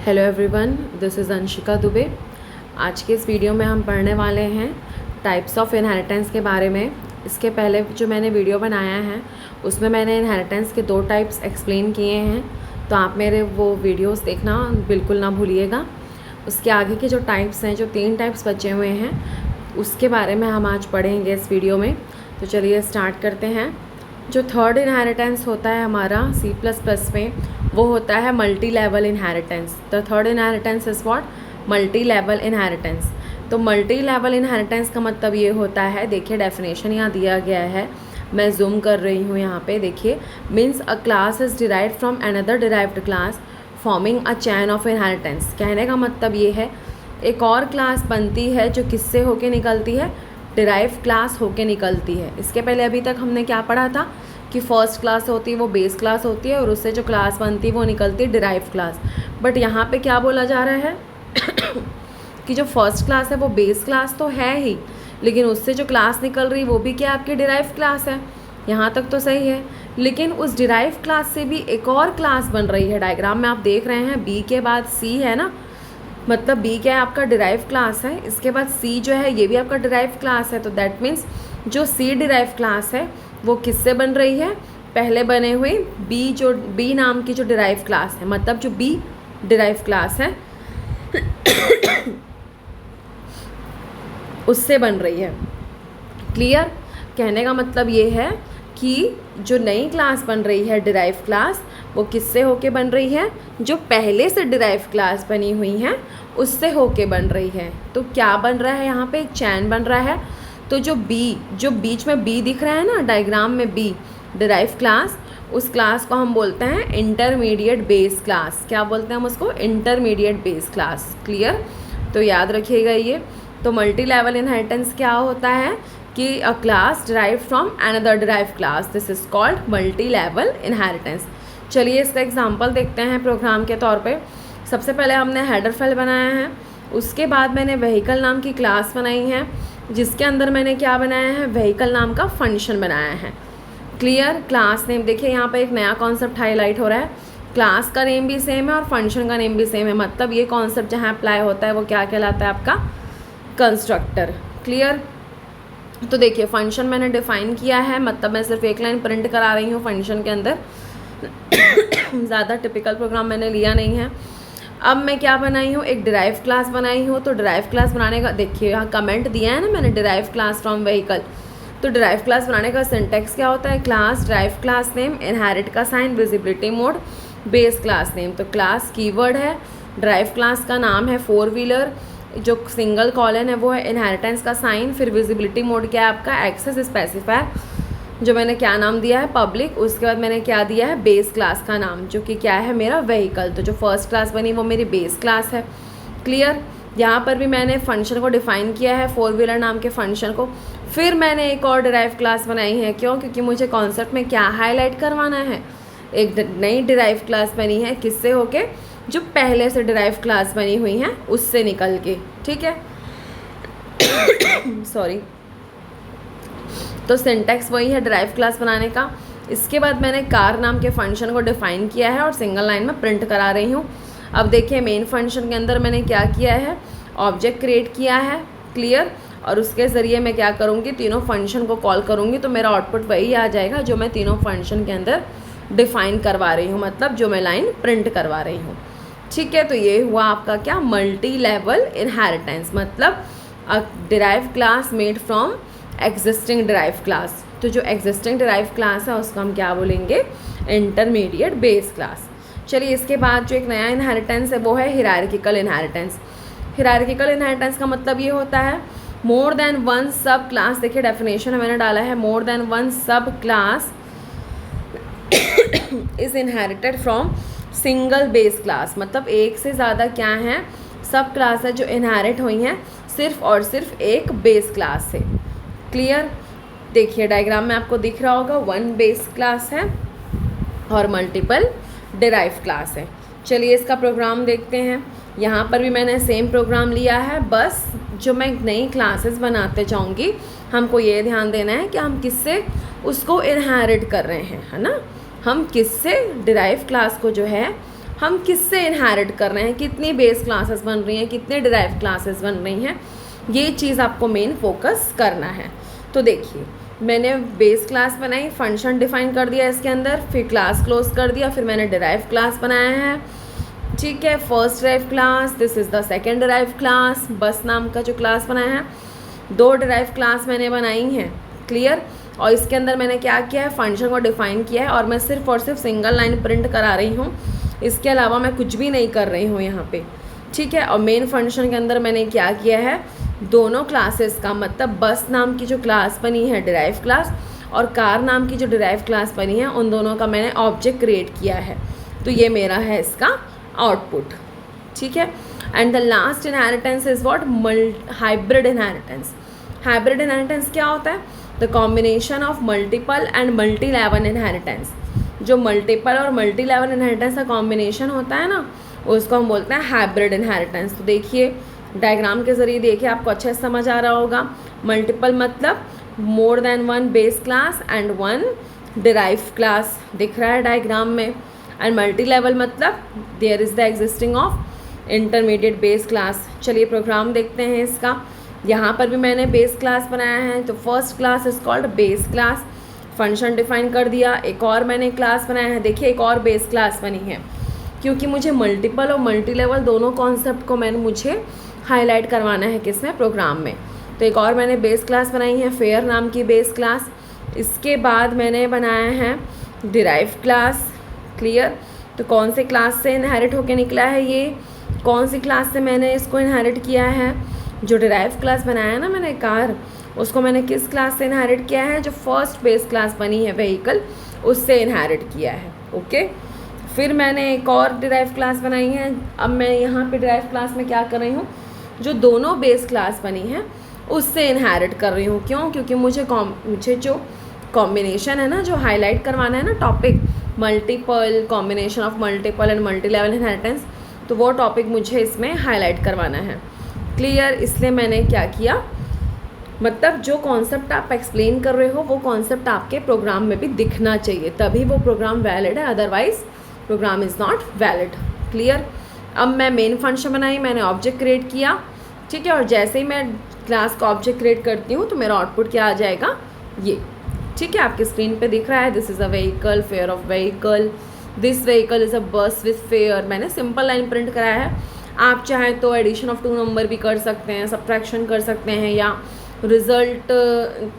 Hello everyone, this is Anshika Dubey. आज के इस वीडियो में हम पढ़ने वाले हैं टाइप्स ऑफ इनहेरिटेंस के बारे में। इसके पहले जो मैंने वीडियो बनाया है उसमें मैंने इनहेरिटेंस के 2 टाइप्स एक्सप्लेन किए हैं, तो आप मेरे वो वीडियोस देखना बिल्कुल ना भूलिएगा। उसके आगे के जो टाइप्स हैं, जो 3 टाइप्स बचे हुए हैं, उसके बारे में हम आज पढ़ेंगे इस वीडियो में। तो चलिए स्टार्ट करते हैं। जो थर्ड इनहेरिटेंस होता है हमारा C++ में, वो होता है multi level inheritance. The third inheritance is what? Multi level inheritance. तो मल्टी लेवल इनहेरिटेंस का मतलब ये होता है, देखिए डेफिनेशन यहाँ दिया गया है, मैं जूम कर रही हूँ यहाँ पे, देखिए, means a class is derived from another derived class forming a chain of inheritance. कहने का मतलब ये है, एक और क्लास बनती है जो किससे होके निकलती है? डिराइव क्लास होके निकलती है। इसके पहले अभी तक हमने क्या पढ़ा था कि फर्स्ट क्लास होती है वो बेस क्लास होती है, और उससे जो क्लास बनती है वो निकलती है डिराइव क्लास। बट यहाँ पे क्या बोला जा रहा है कि जो फर्स्ट क्लास है वो बेस क्लास तो है ही, लेकिन उससे जो क्लास निकल रही वो भी क्या आपकी डिराइव क्लास है। यहाँ तक तो सही है, लेकिन उस डिराइव क्लास से भी एक और क्लास बन रही है। डायग्राम में आप देख रहे हैं बी के बाद सी है ना, मतलब बी क्या है आपका डिराइव क्लास है, इसके बाद सी जो है ये भी आपका डिराइव क्लास है। तो दैट मीन्स जो सी डिराइव क्लास है वो किससे बन रही है? पहले बने हुए बी, जो बी नाम की जो डिराइव क्लास है, मतलब जो बी डिराइव क्लास है उससे बन रही है। क्लियर? कहने का मतलब ये है कि जो नई क्लास बन रही है डिराइव क्लास, वो किससे होके बन रही है? जो पहले से डिराइव क्लास बनी हुई है उससे होके बन रही है। तो क्या बन रहा है यहाँ पे? एक चैन बन रहा है। तो जो बीच में बी दिख रहा है ना डायग्राम में, बी डिराइव क्लास, उस क्लास को हम बोलते हैं इंटरमीडिएट बेस क्लास। क्या बोलते हैं हम उसको? Intermediate base class. क्लियर? तो याद रखिएगा ये। तो मल्टी लेवल इनहेरिटेंस क्या होता है कि अ class derive from another derive class, this is called multi level inheritance. चलिए इसका एग्जांपल देखते हैं प्रोग्राम के तौर पे। सबसे पहले हमने हेडर फाइल बनाया है, उसके बाद मैंने व्हीकल नाम की क्लास बनाई है, जिसके अंदर मैंने क्या बनाया है? व्हीकल नाम का फंक्शन बनाया है। क्लियर? क्लास नेम देखिए यहाँ पे एक नया कॉन्सेप्ट हाईलाइट हो रहा है, क्लास का नेम भी सेम है और फंक्शन का नेम भी सेम है, मतलब ये कॉन्सेप्ट जहाँ अप्लाई होता है वो क्या कहलाता है? आपका कंस्ट्रक्टर। क्लियर? तो देखिए फंक्शन मैंने डिफाइन किया है, मतलब मैं सिर्फ एक लाइन प्रिंट करा रही हूँ फंक्शन के अंदर ज़्यादा टिपिकल प्रोग्राम मैंने लिया नहीं है। अब मैं क्या बनाई हूँ? एक डिराइव क्लास बनाई हूँ। तो डिराइव क्लास बनाने का देखिए यहाँ कमेंट दिया है ना मैंने, डिराइव क्लास फ्रॉम व्हीकल। तो डिराइव क्लास बनाने का सिंटेक्स क्या होता है? Class derive class name, inherit का sign, visibility mode, base class name. तो क्लास कीवर्ड है, डिराइव क्लास का नाम है 4 व्हीलर, जो सिंगल कॉलन है वो है इनहेरिटेंस का साइन, फिर विजिबिलिटी मोड क्या है आपका? एक्सेस स्पेसिफायर, जो मैंने क्या नाम दिया है? पब्लिक। उसके बाद मैंने क्या दिया है? बेस क्लास का नाम, जो कि क्या है मेरा? व्हीकल। तो जो फर्स्ट क्लास बनी वो मेरी बेस क्लास है। क्लियर? यहाँ पर भी मैंने फंक्शन को डिफाइन किया है, 4 व्हीलर नाम के फंक्शन को। फिर मैंने एक और डिराइव क्लास बनाई है, क्यों? क्योंकि मुझे कॉन्सेप्ट में क्या हाईलाइट करवाना है? एक नई डिराइव क्लास बनी है, किससे होके? जो पहले से डिराइव क्लास बनी हुई हैं उससे निकल के। ठीक है सॉरी। तो सिंटेक्स वही है डिराइव क्लास बनाने का। इसके बाद मैंने कार नाम के फंक्शन को डिफाइन किया है और सिंगल लाइन में प्रिंट करा रही हूँ। अब देखिए मेन फंक्शन के अंदर मैंने क्या किया है? ऑब्जेक्ट क्रिएट किया है। क्लियर? और उसके ज़रिए मैं क्या करूँगी? तीनों फंक्शन को कॉल करूँगी, तो मेरा आउटपुट वही आ जाएगा जो मैं तीनों फंक्शन के अंदर डिफाइन करवा रही हूँ, मतलब जो मैं लाइन प्रिंट करवा रही हूँ। ठीक है? तो ये हुआ आपका क्या? मल्टी लेवल इनहेरिटेंस, मतलब a derive class made from existing derive class. तो जो एग्जिस्टिंग डिराइव क्लास है उसको हम क्या बोलेंगे? Intermediate base class. चलिए इसके बाद जो एक नया इनहेरिटेंस है वो है हिरार्किकल इनहेरिटेंस। हिरार्किकल इनहेरिटेंस का मतलब ये होता है मोर देन वन सब क्लास। देखिए डेफिनेशन मैंने डाला है, मोर देन वन सब class is inherited from single base class, मतलब एक से ज़्यादा क्या है? सब क्लास है जो इनहेरिट हुई हैं सिर्फ और सिर्फ एक बेस क्लास से। क्लियर? देखिए डायग्राम में आपको दिख रहा होगा, 1 बेस क्लास है और मल्टीपल डिराइव क्लास है। चलिए इसका प्रोग्राम देखते हैं। यहाँ पर भी मैंने सेम प्रोग्राम लिया है, बस जो मैं नई क्लासेस बनाते जाऊँगी हमको ये ध्यान देना है कि हम किससे उसको इनहेरिट कर रहे हैं, है ना? हम किससे डिराइव क्लास को जो है हम किससे इनहेरिट कर रहे हैं, कितनी बेस क्लासेस बन रही हैं, कितने डिराइव क्लासेस बन रही हैं, ये चीज़ आपको मेन फोकस करना है। तो देखिए मैंने बेस क्लास बनाई, फंक्शन डिफाइन कर दिया इसके अंदर, फिर क्लास क्लोज कर दिया, फिर मैंने डिराइव क्लास बनाया है, ठीक है। First derive class, this is the second derive class, बस नाम का जो क्लास बनाया है, 2 डिराइव क्लास मैंने बनाई हैं, क्लियर। और इसके अंदर मैंने क्या किया है, फंक्शन को डिफाइन किया है, और मैं सिर्फ और सिर्फ सिंगल लाइन प्रिंट करा रही हूँ, इसके अलावा मैं कुछ भी नहीं कर रही हूँ यहाँ पे, ठीक है। और मेन फंक्शन के अंदर मैंने क्या किया है, दोनों क्लासेस का मतलब बस नाम की जो क्लास बनी है डिराइव क्लास और कार नाम की जो डिराइव क्लास बनी है, उन दोनों का मैंने ऑब्जेक्ट क्रिएट किया है। तो ये मेरा है इसका आउटपुट, ठीक है। And the last inheritance is what, hybrid inheritance. Hybrid inheritance क्या होता है, the combination of multiple and multi level inheritance. जो मल्टीपल और मल्टी लेवल इनहेरिटेंस का कॉम्बिनेशन होता है ना, उसको हम बोलते हैं हाइब्रिड इनहेरिटेंस। तो देखिए डायग्राम के ज़रिए देखिए आपको अच्छे से समझ आ रहा होगा। मल्टीपल मतलब more than 1 base class and 1 derive class, दिख रहा है डायग्राम में। एंड मल्टी लेवल मतलब there is the existing of intermediate base class. चलिए प्रोग्राम देखते हैं इसका। यहाँ पर भी मैंने बेस क्लास बनाया है, तो first class is called base class, function define कर दिया। एक और मैंने क्लास बनाया है, देखिए एक और बेस क्लास बनी है, क्योंकि मुझे मल्टीपल और मल्टी लेवल दोनों कॉन्सेप्ट को मुझे हाईलाइट करवाना है किसमें, प्रोग्राम में। तो एक और मैंने बेस क्लास बनाई है, फेयर नाम की बेस क्लास। इसके बाद मैंने बनाया है डिराइव क्लास, क्लियर। तो कौन से क्लास से इनहेरिट होके निकला है, ये कौन सी क्लास से मैंने इसको इनहेरिट किया है, जो डिराइव क्लास बनाया है ना मैंने कार, उसको मैंने किस क्लास से इनहेरिट किया है, जो फर्स्ट बेस क्लास बनी है व्हीकल, उससे इनहेरिट किया है, ओके। फिर मैंने एक और डिराइव क्लास बनाई है। अब मैं यहाँ पे डिराइव क्लास में क्या कर रही हूँ, जो दोनों बेस क्लास बनी है उससे इनहेरिट कर रही हूँ। क्यों, क्योंकि मुझे जो कॉम्बिनेशन है ना, जो हाईलाइट करवाना है ना topic, multiple, combination of multiple and multi level inheritance, तो वो टॉपिक मुझे इसमें हाईलाइट करवाना है, क्लियर। इसलिए मैंने क्या किया, मतलब जो कॉन्सेप्ट आप एक्सप्लेन कर रहे हो वो कॉन्सेप्ट आपके प्रोग्राम में भी दिखना चाहिए, तभी वो प्रोग्राम वैलिड है, otherwise program is not valid, clear. अब मैं मेन फंक्शन बनाई, मैंने ऑब्जेक्ट क्रिएट किया, ठीक है। और जैसे ही मैं क्लास का ऑब्जेक्ट क्रिएट करती हूँ तो मेरा आउटपुट क्या आ जाएगा, ये, ठीक है। आपकी स्क्रीन पे दिख रहा है, this is a vehicle, fair of vehicle, this vehicle is a बस विथ फेयर। मैंने सिंपल लाइन प्रिंट कराया है। आप चाहें तो एडिशन ऑफ 2 नंबर भी कर सकते हैं, सब्ट्रैक्शन कर सकते हैं, या रिज़ल्ट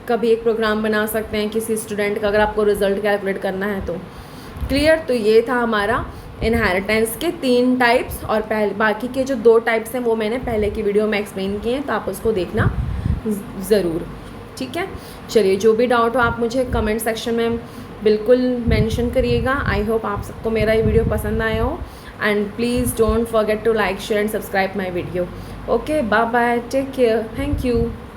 का भी एक प्रोग्राम बना सकते हैं किसी स्टूडेंट का, अगर आपको रिज़ल्ट कैलकुलेट करना है तो, क्लियर। तो ये था हमारा इनहेरिटेंस के 3 टाइप्स, और बाकी के जो 2 टाइप्स हैं वो मैंने पहले की वीडियो में एक्सप्लेन किए हैं, तो आप उसको देखना ज़रूर, ठीक है। चलिए जो भी डाउट हो आप मुझे कमेंट सेक्शन में बिल्कुल मेंशन करिएगा। आई होप आप सबको मेरा ये वीडियो पसंद आया हो, and please don't forget to like, share and subscribe my video. Okay, bye bye, take care, thank you.